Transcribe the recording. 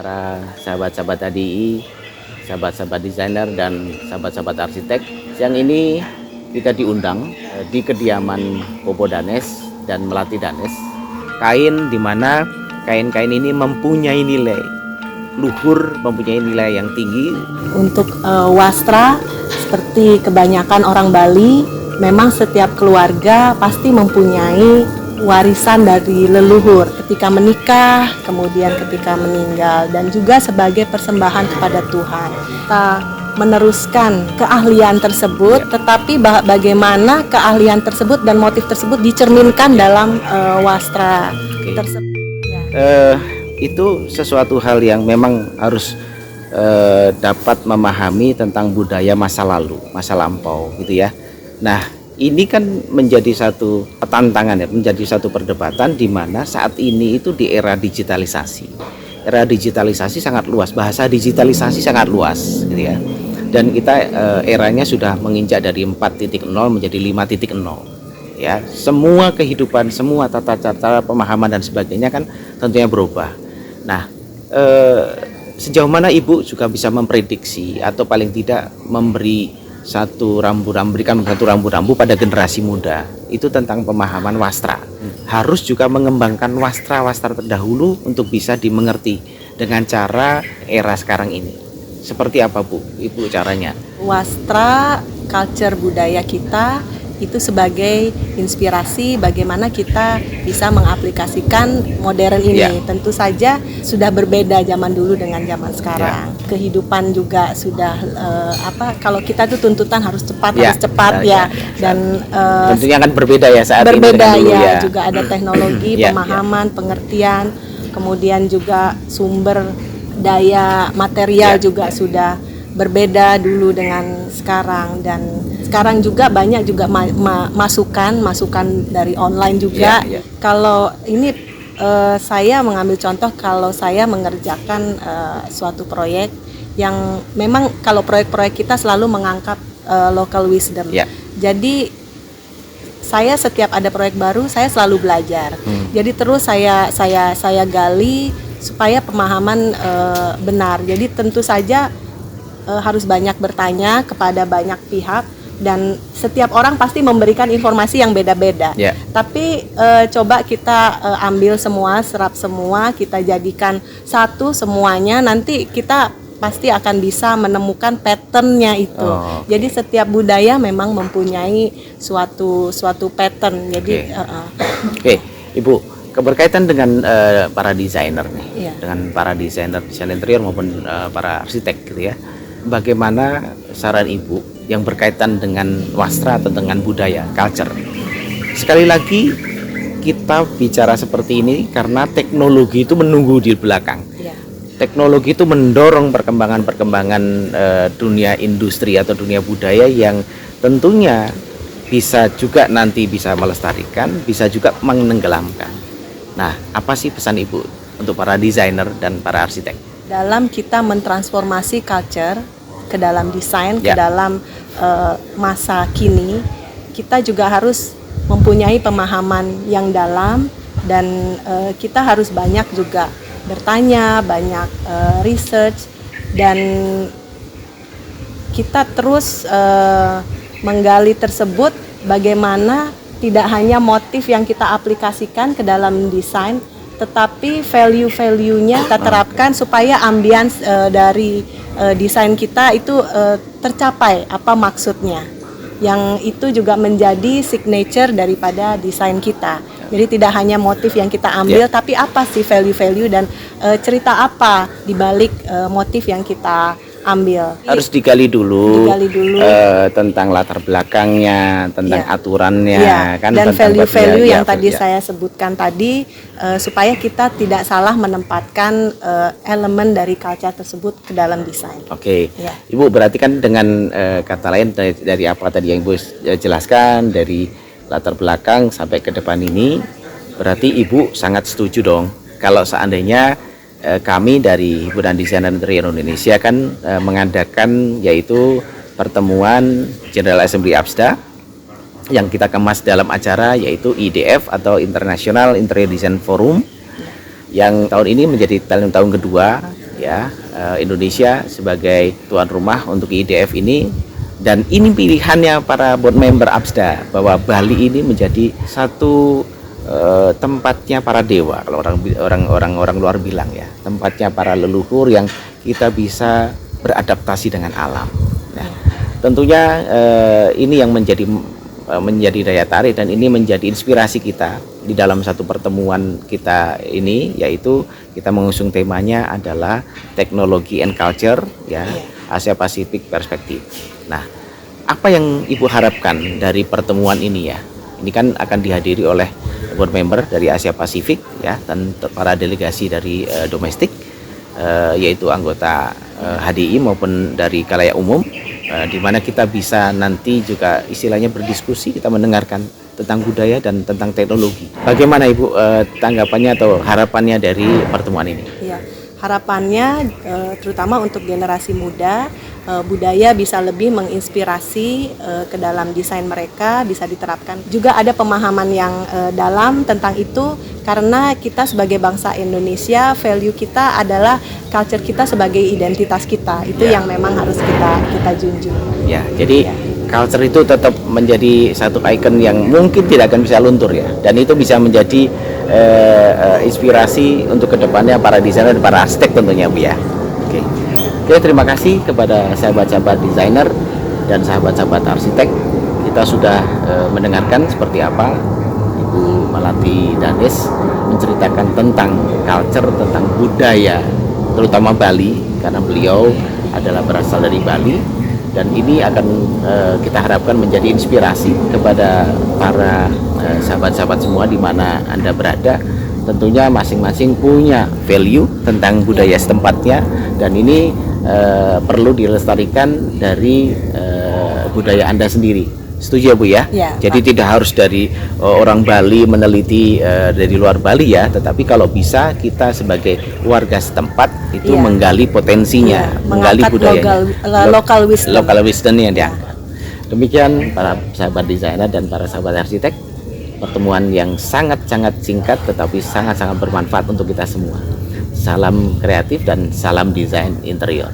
para sahabat-sahabat HDI, sahabat-sahabat desainer dan sahabat-sahabat arsitek. Siang ini kita diundang di kediaman Popo Danes dan Melati Danes. Kain di mana kain-kain ini mempunyai nilai luhur, mempunyai nilai yang tinggi. Untuk wastra, seperti kebanyakan orang Bali, memang setiap keluarga pasti mempunyai warisan dari leluhur ketika menikah, kemudian ketika meninggal, dan juga sebagai persembahan kepada Tuhan. Kita meneruskan keahlian tersebut, tetapi bagaimana keahlian tersebut dan motif tersebut dicerminkan dalam wastra tersebut. Itu sesuatu hal yang memang harus dapat memahami tentang budaya masa lalu, masa lampau gitu ya. Nah, ini kan menjadi satu tantangan ya, menjadi satu perdebatan di mana saat ini itu di era digitalisasi. Era digitalisasi sangat luas, bahasa digitalisasi sangat luas gitu ya. Dan kita eranya sudah menginjak dari 4.0 menjadi 5.0 ya. Semua kehidupan, semua tata cara, pemahaman dan sebagainya kan tentunya berubah. Nah, sejauh mana Ibu juga bisa memprediksi atau paling tidak memberikan satu rambu-rambu pada generasi muda itu tentang pemahaman wastra. Harus juga mengembangkan wastra-wastra terdahulu untuk bisa dimengerti dengan cara era sekarang ini. Seperti apa Bu, Ibu caranya? Wastra, culture budaya kita itu sebagai inspirasi bagaimana kita bisa mengaplikasikan modern ini. Tentu saja sudah berbeda zaman dulu dengan zaman sekarang. Kehidupan juga sudah kalau kita tuh tuntutan harus cepat, dan tentunya akan berbeda ya saat ini berbeda dulu, juga ada teknologi, pemahaman, pengertian, kemudian juga sumber daya material juga sudah berbeda dulu dengan sekarang, dan sekarang juga banyak juga masukan dari online juga. Kalau ini saya mengambil contoh, kalau saya mengerjakan suatu proyek yang memang kalau proyek-proyek kita selalu mengangkat local wisdom. Jadi saya setiap ada proyek baru saya selalu belajar. Jadi terus saya gali supaya pemahaman benar. Jadi tentu saja harus banyak bertanya kepada banyak pihak, dan setiap orang pasti memberikan informasi yang beda-beda. Tapi coba kita ambil semua, serap semua, kita jadikan satu semuanya, nanti kita pasti akan bisa menemukan patternnya itu. Jadi setiap budaya memang mempunyai suatu pattern. Jadi Ibu, keberkaitan dengan para desainer nih, dengan para desainer desain interior maupun para arsitek gitu ya. Bagaimana saran Ibu yang berkaitan dengan wastra atau dengan budaya, culture? Sekali lagi kita bicara seperti ini karena teknologi itu menunggu di belakang. Teknologi itu mendorong perkembangan dunia industri atau dunia budaya yang tentunya bisa juga nanti bisa melestarikan, bisa juga menenggelamkan. Nah, apa sih pesan Ibu untuk para desainer dan para arsitek? Dalam kita mentransformasi culture ke dalam desain, ke dalam masa kini, kita juga harus mempunyai pemahaman yang dalam, dan kita harus banyak juga bertanya, banyak research, dan kita terus menggali tersebut bagaimana tidak hanya motif yang kita aplikasikan ke dalam desain, tetapi value-value-nya kita terapkan supaya ambience dari desain kita itu tercapai apa maksudnya. Yang itu juga menjadi signature daripada desain kita. Jadi tidak hanya motif yang kita ambil, tapi apa sih value-value dan cerita apa di balik motif yang kita ambil. Harus digali dulu tentang latar belakangnya, tentang aturannya, kan, dan value-value yang tadi saya sebutkan tadi, supaya kita tidak salah menempatkan elemen dari culture tersebut ke dalam desain. Ibu, berarti kan dengan kata lain dari apa tadi yang Ibu jelaskan, dari latar belakang sampai ke depan ini, berarti Ibu sangat setuju dong kalau seandainya kami dari Himpunan Desainer Interior Indonesia kan mengadakan yaitu pertemuan General Assembly APSDA yang kita kemas dalam acara yaitu IDF atau International Interior Design Forum yang tahun ini menjadi tahun kedua ya, Indonesia sebagai tuan rumah untuk IDF ini, dan ini pilihannya para board member APSDA bahwa Bali ini menjadi satu tempatnya para dewa, kalau orang luar bilang ya, tempatnya para leluhur yang kita bisa beradaptasi dengan alam. Nah, tentunya ini yang menjadi daya tarik, dan ini menjadi inspirasi kita di dalam satu pertemuan kita ini, yaitu kita mengusung temanya adalah teknologi and culture ya, Asia Pasifik perspektif. Nah, apa yang Ibu harapkan dari pertemuan ini ya? Ini kan akan dihadiri oleh board member dari Asia Pasifik ya, dan para delegasi dari domestik, yaitu anggota HDI maupun dari khalayak umum, di mana kita bisa nanti juga istilahnya berdiskusi, kita mendengarkan tentang budaya dan tentang teknologi. Bagaimana Ibu tanggapannya atau harapannya dari pertemuan ini? Ya, harapannya terutama untuk generasi muda, budaya bisa lebih menginspirasi ke dalam desain mereka, bisa diterapkan. Juga ada pemahaman yang dalam tentang itu, karena kita sebagai bangsa Indonesia, value kita adalah culture kita sebagai identitas kita. Itu yang memang harus kita junjung. Ya, jadi culture itu tetap menjadi satu ikon yang mungkin tidak akan bisa luntur ya, dan itu bisa menjadi inspirasi untuk kedepannya para desainer dan para arsitek tentunya Bu ya. Oke, terima kasih kepada sahabat-sahabat desainer dan sahabat-sahabat arsitek. Kita sudah mendengarkan seperti apa Ibu Malati Danis menceritakan tentang culture, tentang budaya, terutama Bali, karena beliau adalah berasal dari Bali, dan ini akan kita harapkan menjadi inspirasi kepada para sahabat-sahabat semua di mana Anda berada. Tentunya masing-masing punya value tentang budaya setempatnya, dan ini perlu dilestarikan dari budaya Anda sendiri. Setuju ya Bu ya? Ya, jadi Pak. tidak harus dari orang Bali meneliti dari luar Bali ya, tetapi kalau bisa kita sebagai warga setempat itu menggali potensinya, menggali budaya, local wisdom yang diangkat. Demikian para sahabat desainer dan para sahabat arsitek, pertemuan yang sangat-sangat singkat tetapi sangat-sangat bermanfaat untuk kita semua. Salam kreatif dan salam desain interior.